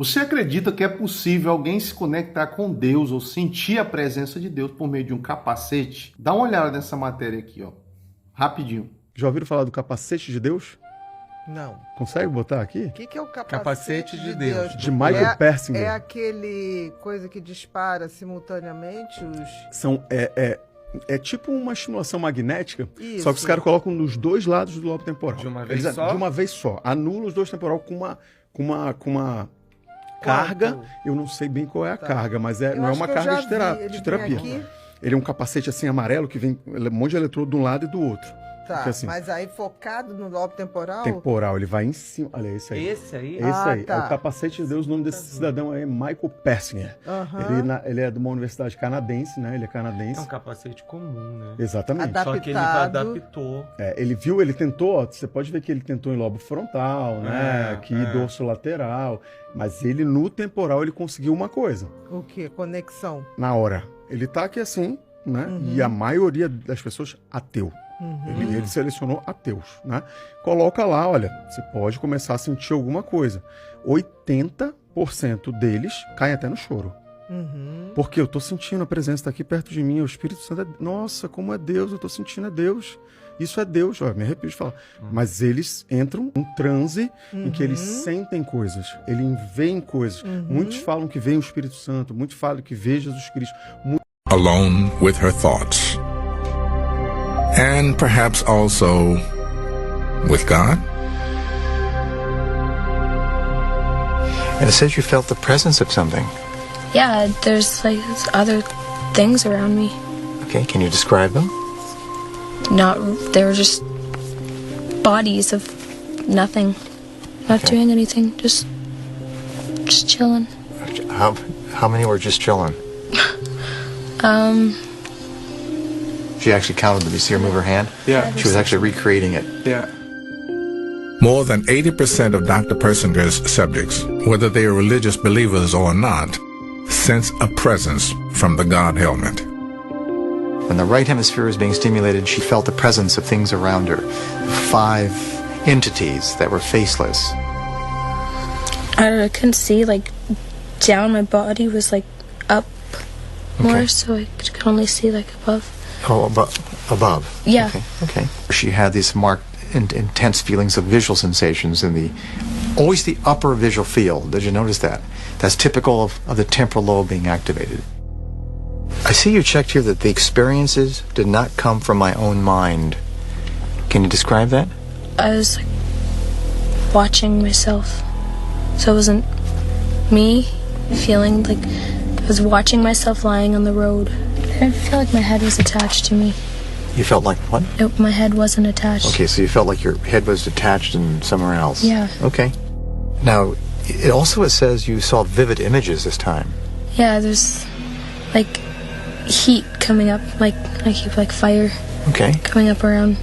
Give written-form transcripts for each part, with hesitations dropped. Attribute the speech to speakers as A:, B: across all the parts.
A: Você acredita que é possível alguém se conectar com Deus ou sentir a presença de Deus por meio de um capacete? Dá uma olhada nessa matéria aqui, ó. Rapidinho.
B: Já ouviram falar do capacete de Deus?
C: Não.
B: Consegue botar aqui?
C: O que é o
D: Capacete de Deus.
B: De Michael Persinger.
C: É aquele coisa que dispara simultaneamente os...
B: É tipo uma estimulação magnética,
C: Isso.
B: só que os caras colocam nos dois lados do lobo temporal.
D: De uma vez só?
B: De uma vez só. Anula os dois temporal com uma carga. Eu não sei bem qual é a carga, mas não é uma carga de terapia. Ele é um capacete assim amarelo que vem um monte de eletrodo de um lado e do outro.
C: Tá,
B: assim,
C: mas aí focado no lobo temporal?
B: Temporal, ele vai em cima. Olha, esse aí.
D: Esse aí?
B: Esse aí.
C: Tá.
B: É o capacete de Deus. O nome desse cidadão aí é Michael Persinger. Ele é de uma universidade canadense, né? Ele é canadense.
D: É um capacete comum, né?
B: Exatamente.
D: Só que ele adaptou.
B: Ele tentou, ó, você pode ver que ele tentou em lobo frontal, né? Aqui dorso lateral. Mas ele, no temporal, ele conseguiu uma coisa.
C: O quê? Conexão.
B: Na hora. Ele tá aqui assim, né? E a maioria das pessoas, ateu. Ele selecionou ateus, né? Coloca lá, olha, você pode começar a sentir alguma coisa. 80% deles caem até no choro. Porque eu tô sentindo a presença daqui perto de mim, o Espírito Santo. Nossa, como é Deus, eu tô sentindo é Deus. Isso é Deus, ó, me arrepio de falar. Mas eles entram em transe em que eles sentem coisas, eles veem coisas. Muitos falam que veem o Espírito Santo, muitos falam que vê Jesus Cristo.
E: Alone with her thoughts. And perhaps also with God?
F: And it says you felt the presence of something.
G: Yeah, there's like other things around me.
F: Okay, can you describe them?
G: They were just bodies of nothing. Not doing anything, just chilling.
F: How many were just chilling? She actually counted them. You see her move her hand?
D: Yeah.
F: She was actually recreating it.
D: Yeah.
E: More than 80% of Dr. Persinger's subjects, whether they are religious believers or not, sense a presence from the God helmet.
F: When the right hemisphere was being stimulated, she felt the presence of things around her. 5 entities that were faceless.
G: I couldn't see, like, down. My body was, like, up more, so I could only see, like, above.
F: Oh, above.
G: Yeah.
F: Okay. She had these marked, intense feelings of visual sensations in always the upper visual field. Did you notice that? That's typical of the temporal lobe being activated. I see you checked here that the experiences did not come from my own mind. Can you describe that?
G: I was, like, watching myself. So it wasn't me feeling like I was watching myself lying on the road. I feel like my head was attached to me.
F: You felt like what?
G: My head wasn't attached.
F: Okay, so you felt like your head was detached and somewhere else.
G: Yeah.
F: Okay. Now, it says you saw vivid images this time.
G: Yeah, there's, like, heat coming up, like fire.
F: Okay.
G: Coming up around.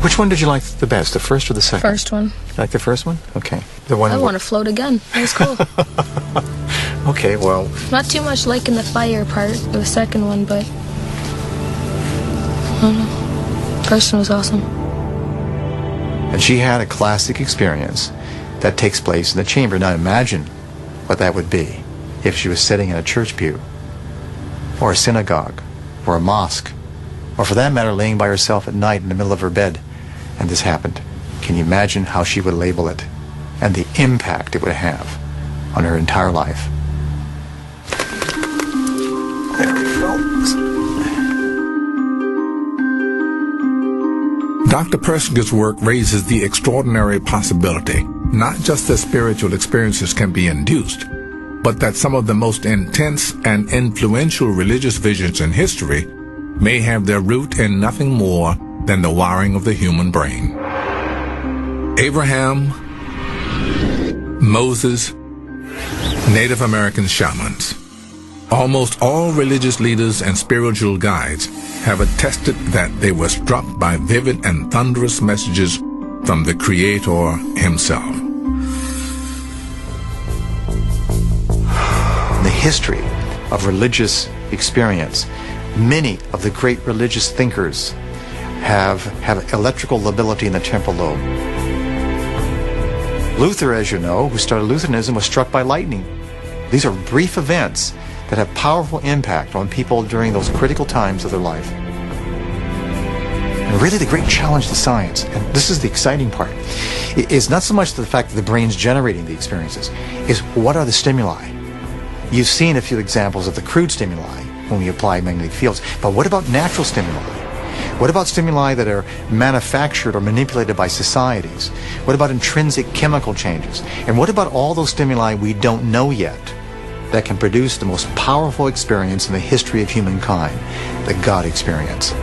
F: Which one did you like the best, the first or the second?
G: First one.
F: You like the first one? Okay. The one.
G: I want to float again. That was cool.
F: Okay, well.
G: Not too much liking the fire part of the second one, but I don't know. First one was awesome.
F: And she had a classic experience that takes place in the chamber. Now imagine what that would be if she was sitting in a church pew, or a synagogue, or a mosque, or for that matter laying by herself at night in the middle of her bed, and this happened. Can you imagine how she would label it and the impact it would have on her entire life? There we go.
E: Dr. Persinger's work raises the extraordinary possibility, not just that spiritual experiences can be induced, but that some of the most intense and influential religious visions in history may have their root in nothing more than the wiring of the human brain. Abraham, Moses, Native American shamans. Almost all religious leaders and spiritual guides have attested that they were struck by vivid and thunderous messages from the Creator himself.
F: In the history of religious experience, many of the great religious thinkers have electrical lability in the temporal lobe. Luther, as you know, who started Lutheranism, was struck by lightning. These are brief events that have powerful impact on people during those critical times of their life. And really the great challenge to science, and this is the exciting part, is not so much the fact that the brain's generating the experiences, is what are the stimuli? You've seen a few examples of the crude stimuli when we apply magnetic fields, but what about natural stimuli? What about stimuli that are manufactured or manipulated by societies? What about intrinsic chemical changes? And what about all those stimuli we don't know yet that can produce the most powerful experience in the history of humankind, the God experience?